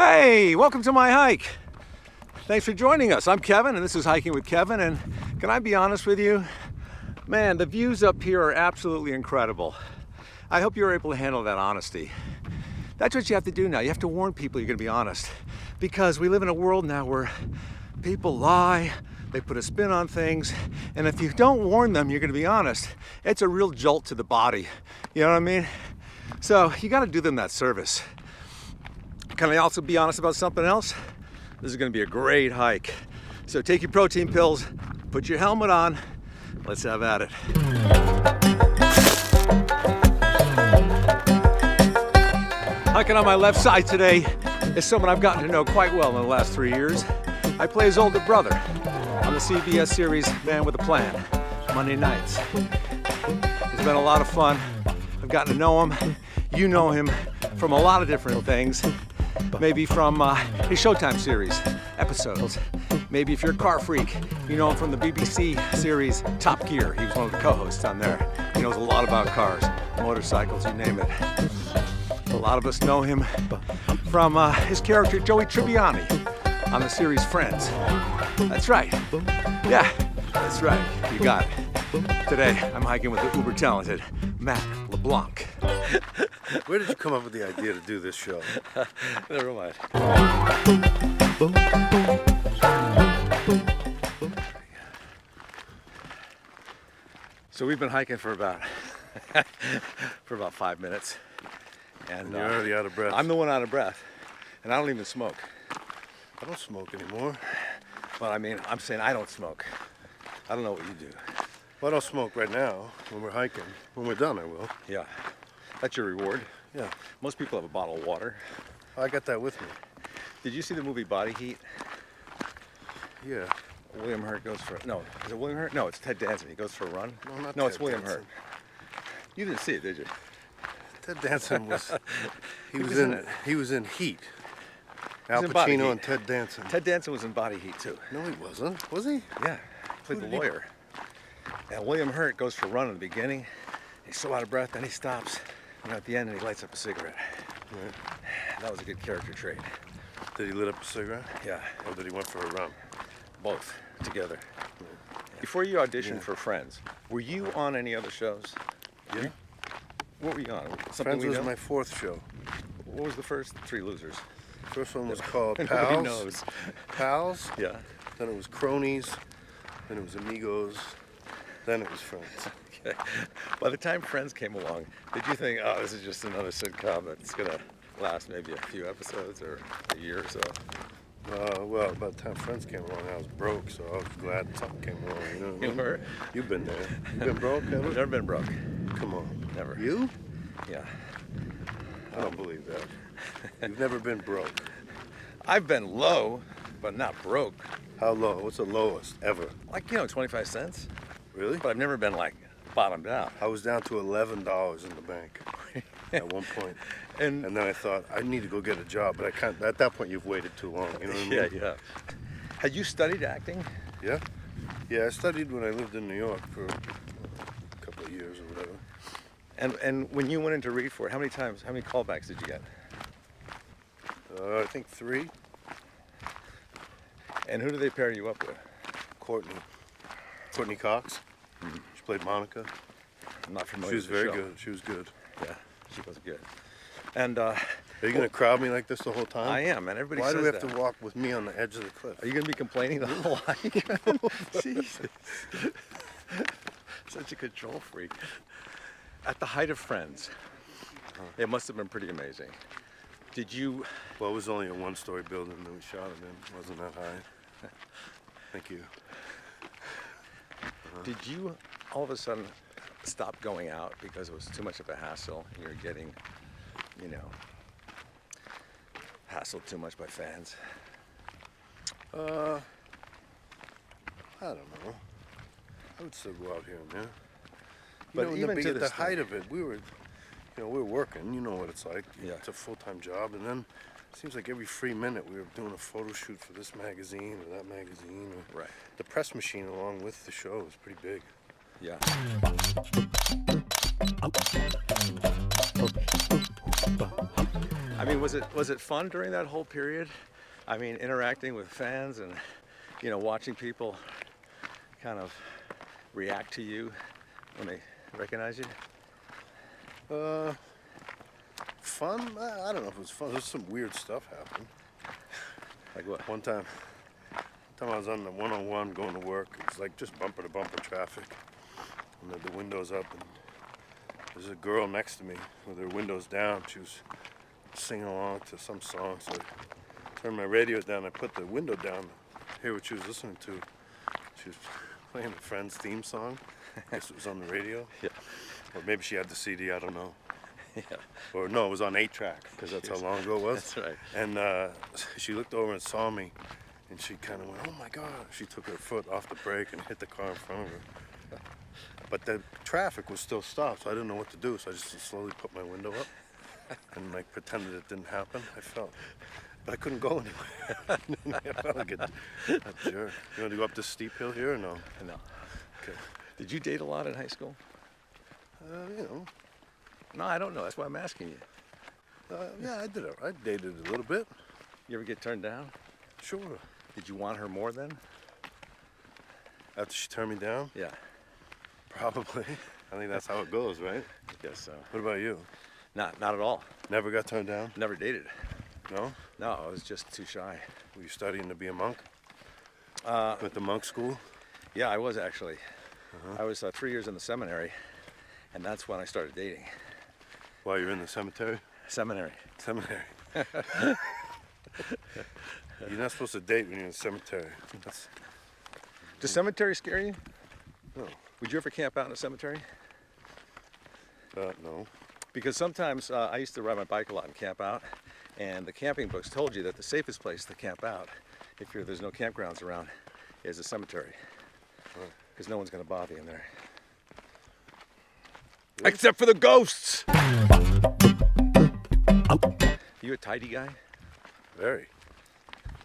Hey, welcome to my hike. Thanks for joining us. I'm Kevin and this is Hiking with Kevin, and can I be honest with you? Man, the views up here are absolutely incredible. I hope you're able to handle that honesty. That's what you have to do now. You have to warn people you're gonna be honest, because we live in a world now where people lie, they put a spin on things, and if you don't warn them you're gonna be honest, it's a real jolt to the body. You know what I mean? So you gotta do them that service. Can I also be honest about something else? This is gonna be a great hike. So take your protein pills, put your helmet on, let's have at it. Hiking on my left side today is someone I've gotten to know quite well in the last 3 years. I play his older brother on the CBS series Man with a Plan, Monday nights. It's been a lot of fun. I've gotten to know him. You know him from a lot of different things. Maybe from his Showtime series episodes. Maybe if you're a car freak, you know him from the BBC series Top Gear. He was one of the co-hosts on there. He knows a lot about cars, motorcycles, you name it. A lot of us know him from his character Joey Tribbiani on the series Friends. That's right. Yeah, that's right. You got it. Today, I'm hiking with the uber talented Matt LeBlanc. Where did you come up with the idea to do this show? Never mind. So we've been hiking for about 5 minutes, and you're already out of breath. I'm the one out of breath, and I don't even smoke. I don't smoke anymore. But I mean, I'm saying I don't smoke. I don't know what you do. Well, I don't smoke right now when we're hiking. When we're done, I will. Yeah, that's your reward. Yeah. Most people have a bottle of water. I got that with me. Did you see the movie Body Heat? Yeah. William Hurt goes for, no, is it William Hurt? No, it's Ted Danson. He goes for a run. No, not No, Ted it's William Danson. Hurt. You didn't see it, did you? Ted Danson was, he was in in it. He was in Heat. He was Al in Body Pacino Heat. and Ted Danson. Ted Danson was in Body Heat too. No, he wasn't. Was he? Yeah, he played the lawyer. And William Hurt goes for a run in the beginning. He's so out of breath, then he stops. And at the end, he lights up a cigarette. Right. That was a good character trait. Did he lit up a cigarette? Yeah, Or did he went for a run? both together. Before you auditioned for Friends, were you on any other shows? Yeah. What were you on? Something Friends we was know? my 4th show. What was the first? Three Losers. First one was called Nobody Pals. knows. Pals. Yeah. Then it was Cronies. Then it was Amigos. Then it was Friends. Okay. By the time Friends came along, did you think, oh, this is just another sitcom that's gonna last maybe a few episodes or a year or so? Well, by the time Friends came along, I was broke, so I was glad something came along. You know what I You mean? were? You've been there. You've been broke, I've Kevin? never been broke. Come on. Never. You? Yeah. I don't believe that. You've never been broke. I've been low, but not broke. How low? What's the lowest ever? Like, 25 cents. Really? But I've never been like bottomed out. I was down to $11 in the bank at one point. And And then I thought, I need to go get a job, but I can't. At that point, you've waited too long. You know what I mean? yeah. Had you studied acting? Yeah? Yeah, I studied when I lived in New York for a couple of years or whatever. And when you went in to read for it, how many callbacks did you get? I think 3. And who do they pair you up with? Courtney Cox. She played Monica. I'm not familiar She was with the very show. good. She was good. Yeah, she was good. And Are you going to crowd me like this the whole time? I am, and everybody Why says do we have that. to walk with me on the edge of the cliff? Are you going to be complaining the whole hike? Jesus. Such a control freak. At the height of Friends, it must have been pretty amazing. Did you... Well, it was only a 1-story building that we shot it in. It wasn't that high. Thank you. Did you all of a sudden stop going out because it was too much of a hassle and you're getting, hassled too much by fans? I don't know. I would still go out here and there. But even to at the this height day- of it, we were working. You know what it's like. Yeah. It's a full-time job, and then it seems like every free minute we were doing a photo shoot for this magazine or that magazine. Or Right. The press machine along with the show is pretty big. Yeah. I mean, was it fun during that whole period? I mean, interacting with fans and, you know, watching people kind of react to you when they recognize you? Fun? I don't know if it was fun. There's some weird stuff happened. Like what? One time I was on the 101 going to work. It was like just bumper to bumper traffic. And the windows up, and there's a girl next to me with her windows down. She was singing along to some song, so I turned my radio down. I put the window down to hear what she was listening to. She was playing the Friends theme song. I guess it was on the radio. Yeah. Or maybe she had the CD, I don't know. Yeah. Or no, it was on 8-track, because that's how long ago it was. That's right. And she looked over and saw me, and she kind of went, "Oh my God." She took her foot off the brake and hit the car in front of her. But the traffic was still stopped, so I didn't know what to do, so I just slowly put my window up and like pretended it didn't happen. But I couldn't go anywhere. I felt like a jerk. You want to go up this steep hill here or no? No. Okay. Did you date a lot in high school? You know, No, I don't know. That's why I'm asking you. yeah, I did it. I dated a little bit. You ever get turned down? Sure. Did you want her more then? After she turned me down? Yeah. Probably. I think that's how it goes, right? I guess so. What about you? Not at all. Never got turned down? Never dated. No? No, I was just too shy. Were you studying to be a monk? At the monk school? Yeah, I was actually. I was 3 years in the seminary, and that's when I started dating. While you're in the cemetery? Seminary. Seminary. You're not supposed to date when you're in the cemetery. Does cemetery scare you? No. Would you ever camp out in a cemetery? No. Because sometimes I used to ride my bike a lot and camp out, and the camping books told you that the safest place to camp out, if there's no campgrounds around, is a cemetery. Because no one's going to bother you in there. Really? Except for the ghosts! You a tidy guy? Very.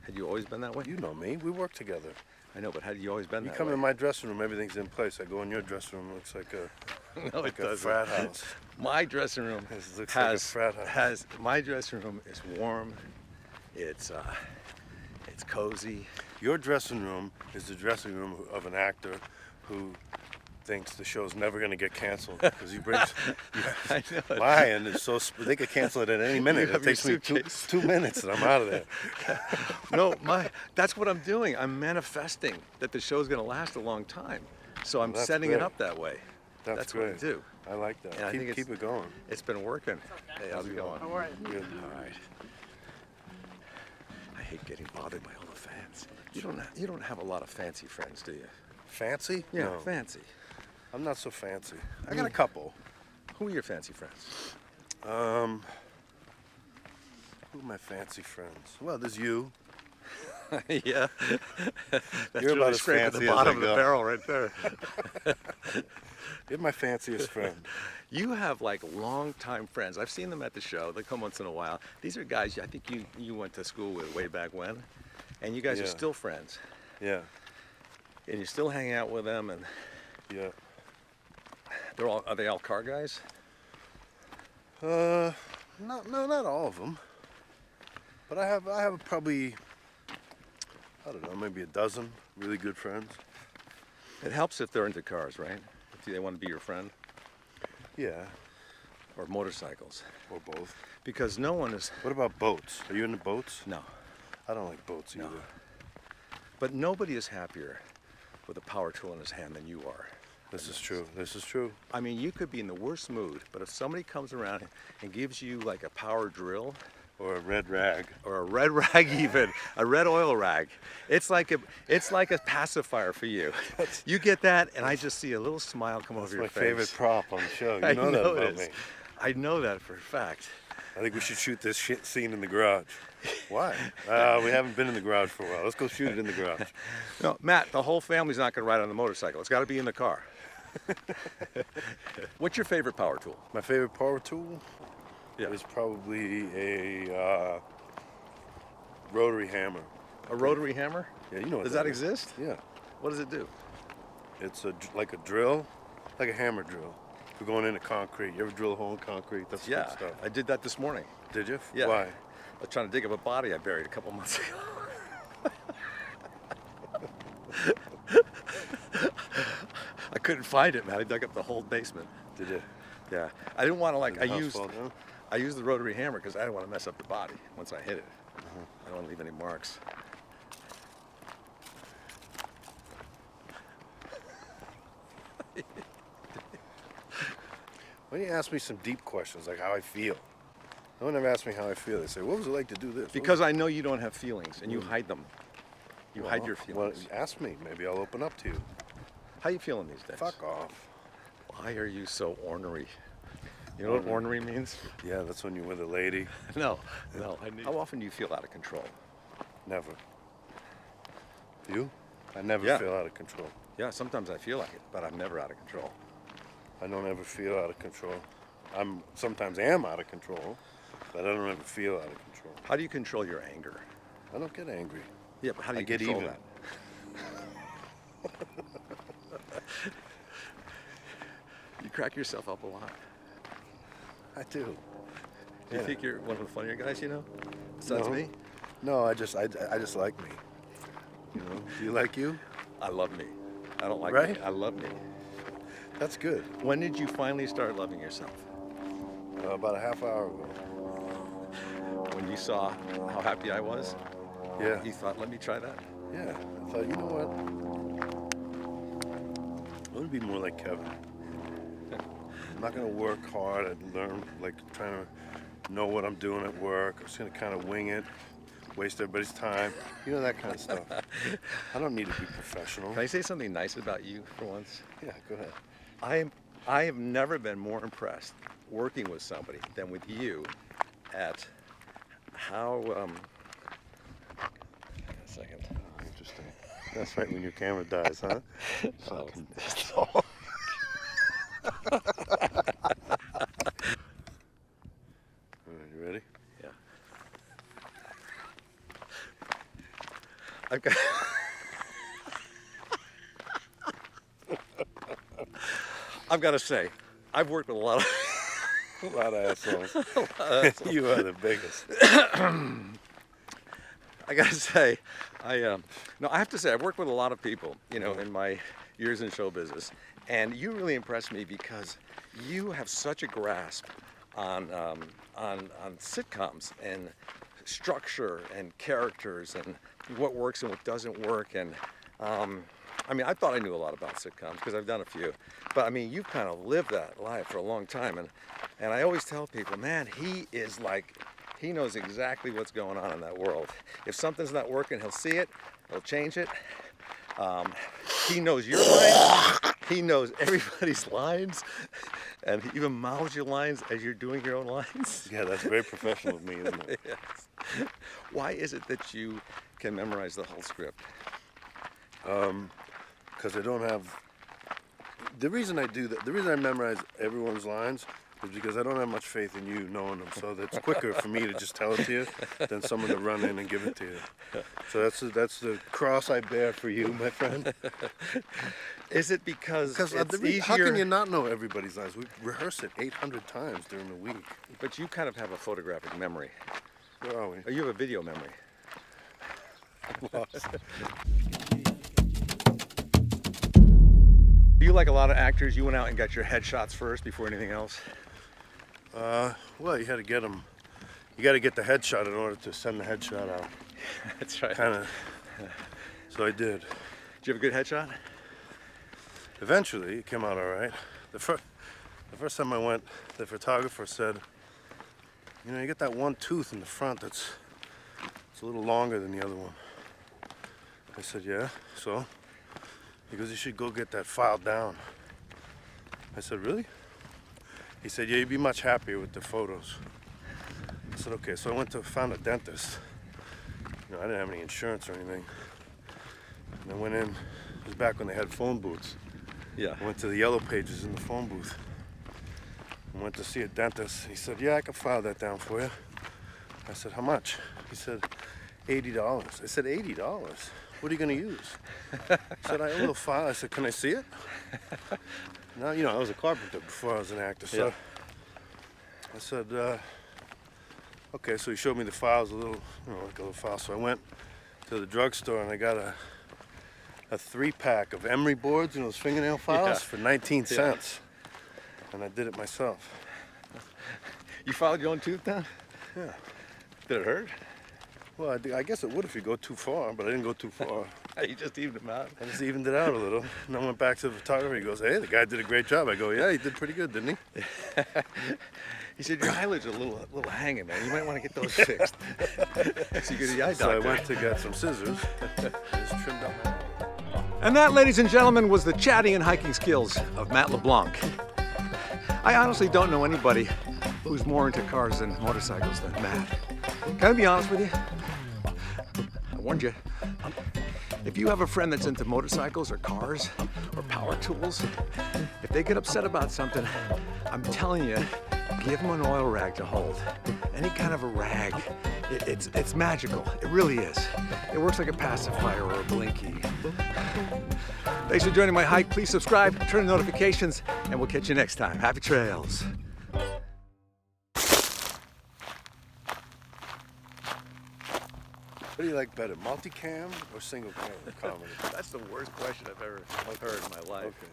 Had you always been that way? You know me. We work together. I know, but had you always been You that come way? in my dressing room, everything's in place. I go in your dressing room, it looks like a, No, like it a doesn't. frat house. My dressing room It looks like a frat house. my dressing room is warm. It's cozy. Your dressing room is the dressing room of an actor who thinks the show's never going to get canceled because he brings. I know it. Mine is so they could cancel it at any minute. You have It takes your me suitcase. 2 minutes and I'm out of there. No, that's what I'm doing. I'm manifesting that the show's going to last a long time. So I'm Well, that's setting it great. up that way. That's what I great. do. I like that. And I think Keep it going. It's been working. Hey, how's it going? All right. Good. All right. I hate getting bothered by all the fans. You don't have a lot of fancy friends, do you? Fancy? Yeah, No. fancy. I'm not so fancy. I got a couple. Who are your fancy friends? Who are my fancy friends? Well, there's you. Yeah. That's You're really about as scraping fancy the as I bottom of the go. barrel right there. You're my fanciest friend. You have like longtime friends. I've seen them at the show. They come once in a while. These are guys I think you went to school with way back when, and you guys are Yeah. still friends, Yeah. and you still hang out with them. And Yeah. are they all car guys? Not all of them. But I have probably, I don't know, maybe a dozen really good friends. It helps if they're into cars, right? If they want to be your friend, Yeah. or motorcycles, Or both. because no one is. What about boats? Are you into boats? No, I don't like boats No. either. but nobody is happier with a power tool in his hand than you are. This is true. This is true. I mean, you could be in the worst mood, but if somebody comes around and gives you like a power drill, Or a red rag. or a red rag, even a red oil rag, it's like a pacifier for you. You get that, and I just see a little smile come That's over your my face. favorite prop on the show. You I know that know about it me. is. I know that for a fact. I think we should shoot this scene in the garage. Why? We haven't been in the garage for a while. Let's go shoot it in the garage. No, Matt, the whole family's not going to ride on the motorcycle. It's got to be in the car. What's your favorite power tool? My favorite power tool Yeah. is probably a rotary hammer. A rotary hammer? Yeah, you know what Does that that is. exist? Yeah. What does it do? It's like a drill, like a hammer drill. We're going into concrete. You ever drill a hole in concrete? That's good Yeah, stuff. I did that this morning. Did you? Yeah. Why? I was trying to dig up a body I buried a couple months ago. I couldn't find it, man. I dug up the whole basement. Did you? Yeah. I didn't want to like. Did the house fall down? I used the rotary hammer because I didn't want to mess up the body once I hit it. I don't want to leave any marks. Why don't you ask me some deep questions, like how I feel? No one ever asked me how I feel. They say, what was it like to do this? Because I know you don't have feelings and you hide them. You hide your feelings. Well, ask me. Maybe I'll open up to you. How you feeling these days? Fuck off. Why are you so ornery? You know what ornery means? Yeah, that's when you're with a lady. No. How often do you feel out of control? Never. You? I never Yeah. feel out of control. Yeah, sometimes I feel like it, but I'm never out of control. I don't ever feel out of control. I'm sometimes am out of control, but I don't ever feel out of control. How do you control your anger? I don't get angry. Yeah, but how do you I get control even. that? You crack yourself up a lot. I do. Do you think you're one of the funnier guys you know? Besides No. me? No, I just like me. You know? Do you like you? I love me. I don't like Right? me. I love me. That's good. When did you finally start loving yourself? About a half hour ago. When you saw how happy I was? Yeah. You thought, let me try that? Yeah. I thought, you know what? I want to be more like Kevin. I'm not going to work hard and learn, like trying to know what I'm doing at work. I'm just going to kind of wing it, waste everybody's time. You know, that kind of stuff. I don't need to be professional. Can I say something nice about you for once? Yeah, go ahead. I have never been more impressed working with somebody than with you at how, a second. Oh, interesting. That's right, when your camera dies, huh? Fucking Oh. All right, you ready? Yeah. I've got. I've got to say, I've worked with a lot of. A lot of assholes. You are the biggest. I gotta say, no, I have to say, I've worked with a lot of people, you know, in my years in show business, and you really impress me because you have such a grasp on sitcoms and structure and characters and what works and what doesn't work. And I mean, I thought I knew a lot about sitcoms because I've done a few, but I mean, you've kind of lived that life for a long time, and I always tell people, man, he is like. He knows exactly what's going on in that world. If something's not working, he'll see it, he'll change it. He knows your lines, he knows everybody's lines, and he even mouths your lines as you're doing your own lines. Yeah, that's very professional of me, isn't it? Yes. Why is it that you can memorize the whole script? Because I don't have. The reason I do that, the reason I memorize everyone's lines is because I don't have much faith in you knowing them. So that's quicker for me to just tell it to you than someone to run in and give it to you. So that's the cross I bear for you, my friend. Is it because it's easier? How can you not know everybody's lines? We rehearse it 800 times during the week. But you kind of have a photographic memory. Where are we? Or you have a video memory. Lost. You, like a lot of actors, you went out and got your headshots first before anything else? Well, you had to get them. You got to get the headshot in order to send the headshot out. That's right. Kind of. So I did. Did you have a good headshot? Eventually, it came out all right. The first time I went, the photographer said, you know, you get that one tooth in the front it's a little longer than the other one. I said, yeah, so? He goes, you should go get that filed down. I said, really? He said, yeah, you'd be much happier with the photos. I said, okay, so I found a dentist. You know, I didn't have any insurance or anything. And I went in, it was back when they had phone booths. Yeah. I went to the yellow pages in the phone booth. I went to see a dentist. He said, yeah, I can file that down for you. I said, how much? He said, $80. I said, $80? What are you going to use? He said, I have a little file. I said, can I see it? Now, you know, I was a carpenter before I was an actor, so Yeah. I said, okay, so he showed me the files, a little, you know, like a little file. So I went to the drugstore and I got a 3-pack of emery boards, you know, those fingernail files, Yeah. for 19 cents. And I did it myself. You filed your own tooth down? Yeah. Did it hurt? Well, I guess it would if you go too far, but I didn't go too far. You just evened them out. I just evened it out a little. And I went back to the photographer. He goes, hey, the guy did a great job. I go, yeah, he did pretty good, didn't he? He said, your eyelids are a little hanging, man. You might want to get those fixed. So you go to the eye doctor. So I went to get some scissors. Just trimmed out my eye. And that, ladies and gentlemen, was the chatting and hiking skills of Matt LeBlanc. I honestly don't know anybody who's more into cars than motorcycles than Matt. Can I be honest with you? I warned you. If you have a friend that's into motorcycles or cars or power tools, if they get upset about something, I'm telling you, give them an oil rag to hold. Any kind of a rag. It's magical. It really is. It works like a pacifier or a blinky. Thanks for joining my hike. Please subscribe, turn on notifications, and we'll catch you next time. Happy trails. What do you like better, multicam or single cam comedy? That's the worst question I've ever heard in my life. Okay.